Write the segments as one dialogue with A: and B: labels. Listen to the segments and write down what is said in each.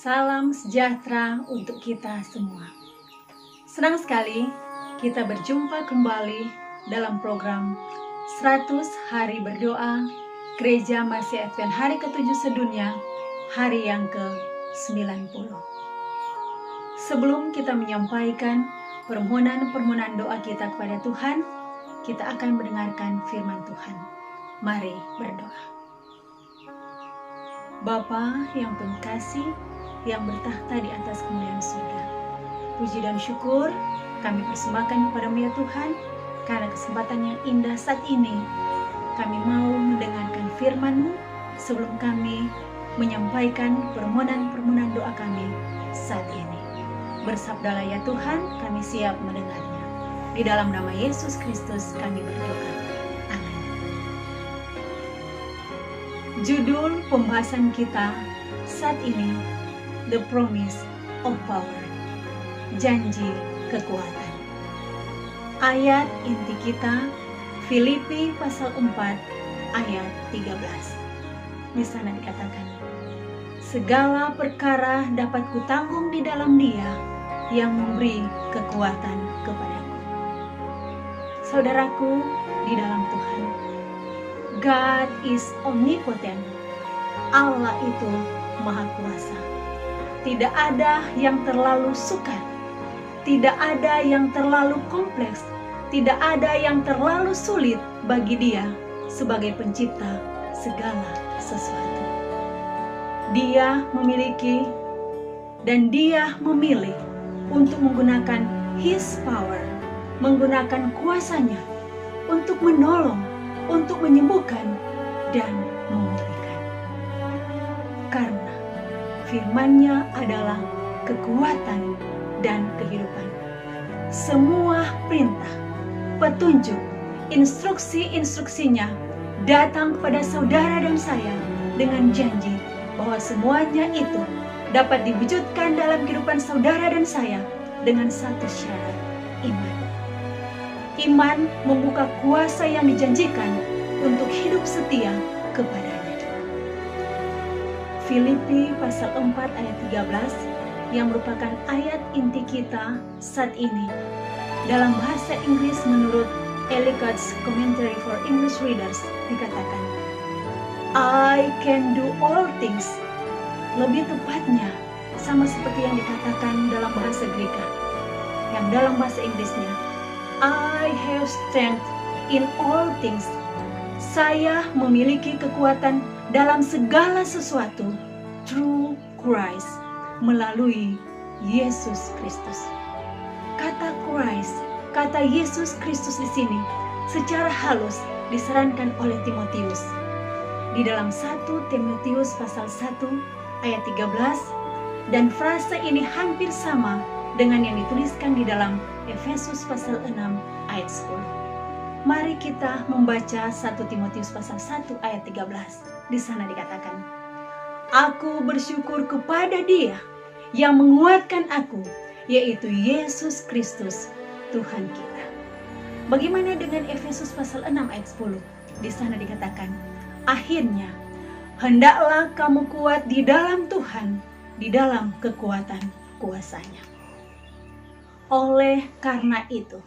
A: Salam sejahtera untuk kita semua. Senang sekali kita berjumpa kembali dalam program 100 Hari Berdoa Gereja Masih Advent Hari ke-7 Sedunia, hari yang ke-90. Sebelum kita menyampaikan permohonan doa kita kepada Tuhan, kita akan mendengarkan firman Tuhan. Mari berdoa. Bapa yang penuh kasih, yang bertahta di atas kemuliaan surga, puji dan syukur kami persembahkan kepada-Mu ya Tuhan, karena kesempatan yang indah saat ini kami mau mendengarkan firman-Mu sebelum kami menyampaikan permohonan doa kami saat ini. Bersabdalah ya Tuhan, kami siap mendengarnya. Di dalam nama Yesus Kristus kami berdoa. Amin. Judul pembahasan kita saat ini, The Promise of Power, janji kekuatan. Ayat inti kita Filipi pasal 4 ayat 13. Di sana dikatakan, segala perkara dapat kutanggung di dalam Dia yang memberi kekuatan kepadaku. Saudaraku di dalam Tuhan, God is omnipotent. Allah itu maha kuasa. Tidak ada yang terlalu sukar, tidak ada yang terlalu kompleks, tidak ada yang terlalu sulit bagi Dia sebagai pencipta segala sesuatu. Dia memiliki dan Dia memilih untuk menggunakan His power, menggunakan kuasanya untuk menolong, untuk menyembuhkan dan memulihkan. Karena firman-Nya adalah kekuatan dan kehidupan. Semua perintah, petunjuk, instruksi-instruksinya datang kepada saudara dan saya dengan janji bahwa semuanya itu dapat diwujudkan dalam kehidupan saudara dan saya dengan satu syarat, iman. Iman membuka kuasa yang dijanjikan untuk hidup setia kepadanya. Filipi pasal 4 ayat 13 yang merupakan ayat inti kita saat ini. Dalam bahasa Inggris menurut Ellicott's Commentary for English Readers dikatakan, I can do all things. Lebih tepatnya sama seperti yang dikatakan dalam bahasa Greka. Yang dalam bahasa Inggrisnya, I have strength in all things. Saya memiliki kekuatan dalam segala sesuatu through Christ, melalui Yesus Kristus. Kata Christ, kata Yesus Kristus di sini secara halus disarankan oleh Timotius. Di dalam 1 Timotius pasal 1 ayat 13, dan frase ini hampir sama dengan yang dituliskan di dalam Efesus pasal 6 ayat 10. Mari kita membaca 1 Timotius pasal 1 ayat 13. Di sana dikatakan, aku bersyukur kepada Dia yang menguatkan aku, yaitu Yesus Kristus, Tuhan kita. Bagaimana dengan Efesus pasal 6 ayat 10? Di sana dikatakan, akhirnya, hendaklah kamu kuat di dalam Tuhan, di dalam kekuatan kuasa-Nya. Oleh karena itu,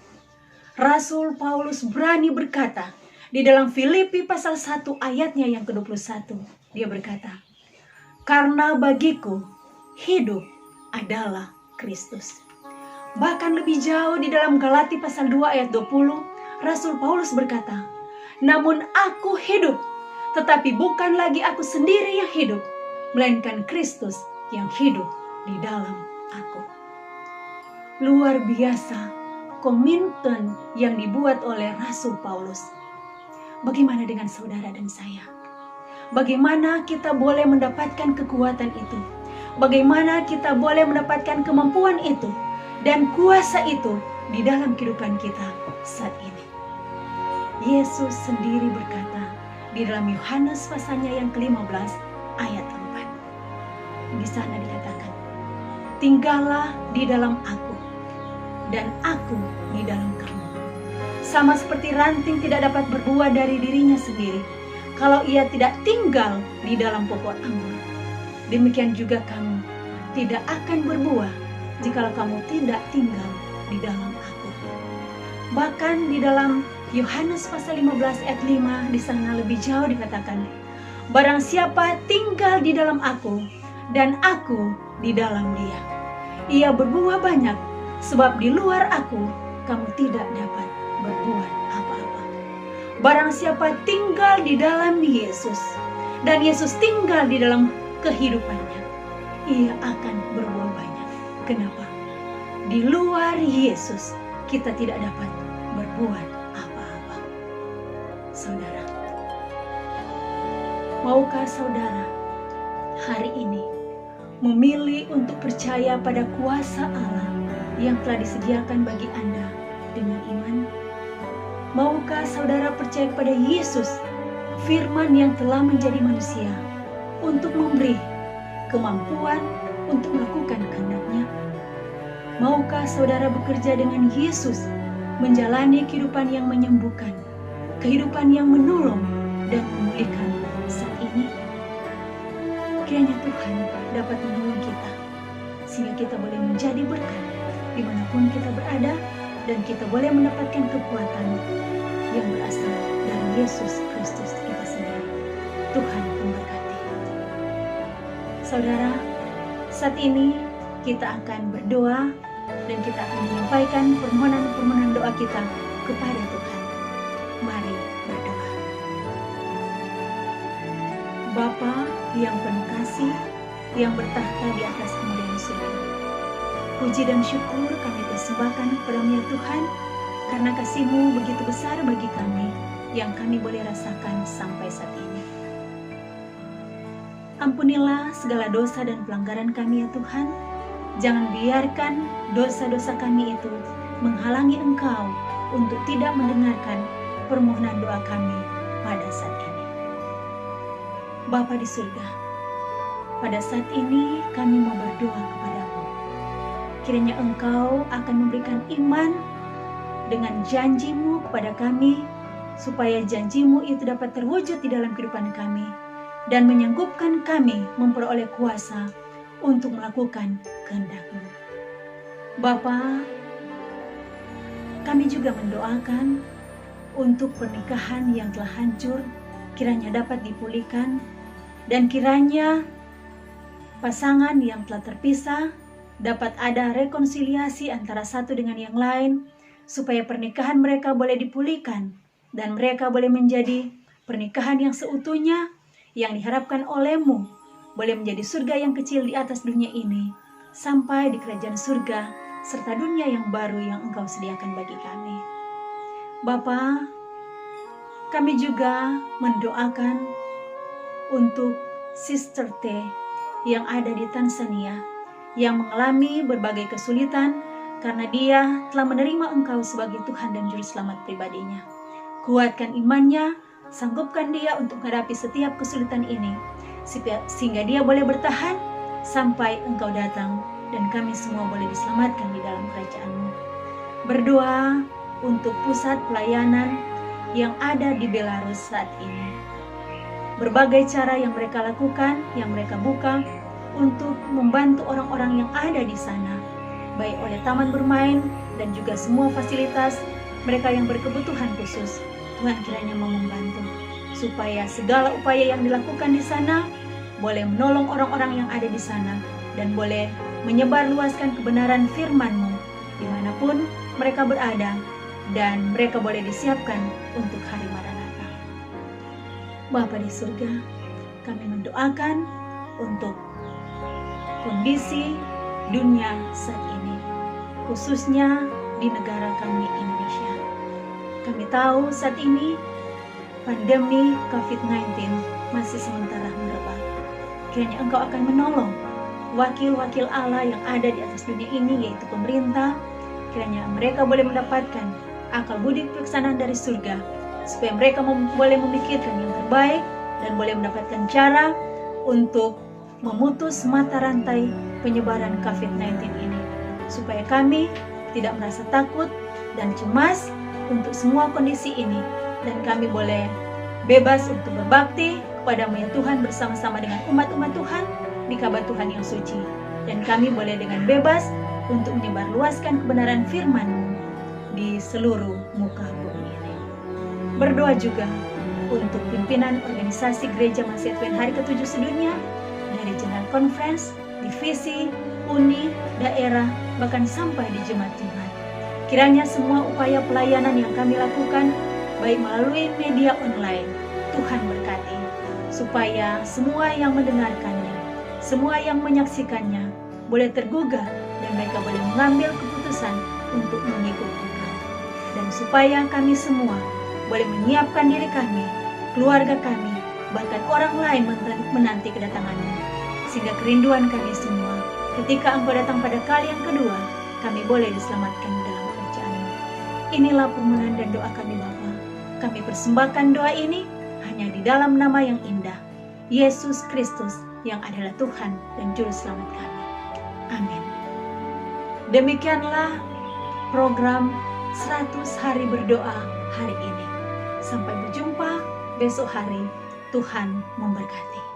A: Rasul Paulus berani berkata di dalam Filipi pasal 1 ayatnya yang ke-21. Dia berkata, karena bagiku hidup adalah Kristus. Bahkan lebih jauh di dalam Galati pasal 2 ayat 20, Rasul Paulus berkata, namun aku hidup, tetapi bukan lagi aku sendiri yang hidup, melainkan Kristus yang hidup di dalam aku. Luar biasa komitmen yang dibuat oleh Rasul Paulus. Bagaimana dengan saudara dan saya? Bagaimana kita boleh mendapatkan kekuatan itu? Bagaimana kita boleh mendapatkan kemampuan itu dan kuasa itu di dalam kehidupan kita saat ini? Yesus sendiri berkata di dalam Yohanes pasalnya yang ke-15 ayat 4. Di sana dikatakan, tinggallah di dalam aku dan aku di dalam kamu. Sama seperti ranting tidak dapat berbuah dari dirinya sendiri kalau ia tidak tinggal di dalam pokok anggur. Demikian juga kamu tidak akan berbuah jikalau kamu tidak tinggal di dalam aku. Bahkan di dalam Yohanes pasal 15 ayat 5 di sana lebih jauh dikatakan, barang siapa tinggal di dalam aku dan aku di dalam dia, ia berbuah banyak, sebab di luar aku kamu tidak dapat berbuat apa-apa. Barang siapa tinggal di dalam Yesus dan Yesus tinggal di dalam kehidupannya, ia akan berbuah banyak. Kenapa? Di luar Yesus kita tidak dapat berbuat apa-apa. Saudara, maukah saudara hari ini memilih untuk percaya pada kuasa Allah yang telah disediakan bagi Anda dengan iman? Maukah saudara percaya kepada Yesus, firman yang telah menjadi manusia, untuk memberi kemampuan untuk melakukan kehendak-Nya? Maukah saudara bekerja dengan Yesus, menjalani kehidupan yang menyembuhkan, kehidupan yang menolong dan memulihkan saat ini? Kiranya Tuhan dapat menolong kita, sehingga kita boleh menjadi berkat dimanapun kita berada, dan kita boleh mendapatkan kekuatan yang berasal dari Yesus Kristus kita sendiri. Tuhan memberkati. Saudara, saat ini kita akan berdoa dan kita akan menyampaikan permohonan-permohonan doa kita kepada Tuhan. Mari berdoa. Bapa yang penuh kasih, yang bertahta di atas kemuliaan surga, puji dan syukur kami persembahkan kepada-Mu ya Tuhan, karena kasih-Mu begitu besar bagi kami yang kami boleh rasakan sampai saat ini. Ampunilah segala dosa dan pelanggaran kami ya Tuhan. Jangan biarkan dosa-dosa kami itu menghalangi Engkau untuk tidak mendengarkan permohonan doa kami pada saat ini. Bapa di surga, pada saat ini kami mau berdoa kepada-Mu. Kiranya Engkau akan memberikan iman dengan janji-Mu kepada kami, supaya janji-Mu itu dapat terwujud di dalam kehidupan kami, dan menyanggupkan kami memperoleh kuasa untuk melakukan kehendak-Mu. Bapa, kami juga mendoakan untuk pernikahan yang telah hancur, kiranya dapat dipulihkan, dan kiranya pasangan yang telah terpisah dapat ada rekonsiliasi antara satu dengan yang lain, supaya pernikahan mereka boleh dipulihkan dan mereka boleh menjadi pernikahan yang seutuhnya yang diharapkan oleh-Mu, boleh menjadi surga yang kecil di atas dunia ini sampai di kerajaan surga serta dunia yang baru yang Engkau sediakan bagi kami. Bapa, kami juga mendoakan untuk Sister T yang ada di Tanzania, yang mengalami berbagai kesulitan karena dia telah menerima Engkau sebagai Tuhan dan Juru Selamat pribadinya. Kuatkan imannya, sanggupkan dia untuk menghadapi setiap kesulitan ini, sehingga dia boleh bertahan sampai Engkau datang dan kami semua boleh diselamatkan di dalam kerajaan-Mu. Berdoa untuk pusat pelayanan yang ada di Belarus saat ini. Berbagai cara yang mereka lakukan, yang mereka buka untuk membantu orang-orang yang ada di sana, baik oleh taman bermain dan juga semua fasilitas mereka yang berkebutuhan khusus. Tuhan kiranya mau membantu supaya segala upaya yang dilakukan di sana boleh menolong orang-orang yang ada di sana dan boleh menyebarluaskan kebenaran firman-Mu dimanapun mereka berada, dan mereka boleh disiapkan untuk hari Maranatha. Bapa di surga, kami mendoakan untuk kondisi dunia saat ini, khususnya di negara kami Indonesia. Kami tahu saat ini pandemi COVID-19 masih sementara merebak. Kiranya Engkau akan menolong wakil-wakil Allah yang ada di atas dunia ini, yaitu pemerintah. Kiranya mereka boleh mendapatkan akal budi kebijaksanaan dari surga, supaya mereka boleh memikirkan yang terbaik dan boleh mendapatkan cara untuk memutus mata rantai penyebaran COVID-19 ini, supaya kami tidak merasa takut dan cemas untuk semua kondisi ini, dan kami boleh bebas untuk berbakti kepada-Mu ya Tuhan, bersama-sama dengan umat-umat Tuhan di Kabar Tuhan yang suci. dan kami boleh dengan bebas untuk menyebarluaskan kebenaran firman-Mu di seluruh muka bumi ini. Berdoa juga untuk pimpinan organisasi Gereja Mahasiswa Advent Hari ke-7 sedunia, dari General Conference, divisi, uni, daerah, bahkan sampai di jemaat-jemaat. Kiranya semua upaya pelayanan yang kami lakukan, baik melalui media online, Tuhan berkati, supaya semua yang mendengarkannya, semua yang menyaksikannya, boleh tergugah dan mereka boleh mengambil keputusan untuk mengikut Engkau. Dan supaya kami semua boleh menyiapkan diri kami, keluarga kami, bahkan orang lain menanti kedatangan-Mu. Sehingga kerinduan kami semua, ketika Engkau datang pada kali yang kedua, kami boleh diselamatkan dalam kerajaan-Mu. Inilah permohonan dan doa kami Bapa. Kami persembahkan doa ini hanya di dalam nama yang indah, Yesus Kristus yang adalah Tuhan dan Juru Selamat kami. Amin. Demikianlah program 100 hari berdoa hari ini. Sampai berjumpa besok hari. Tuhan memberkati.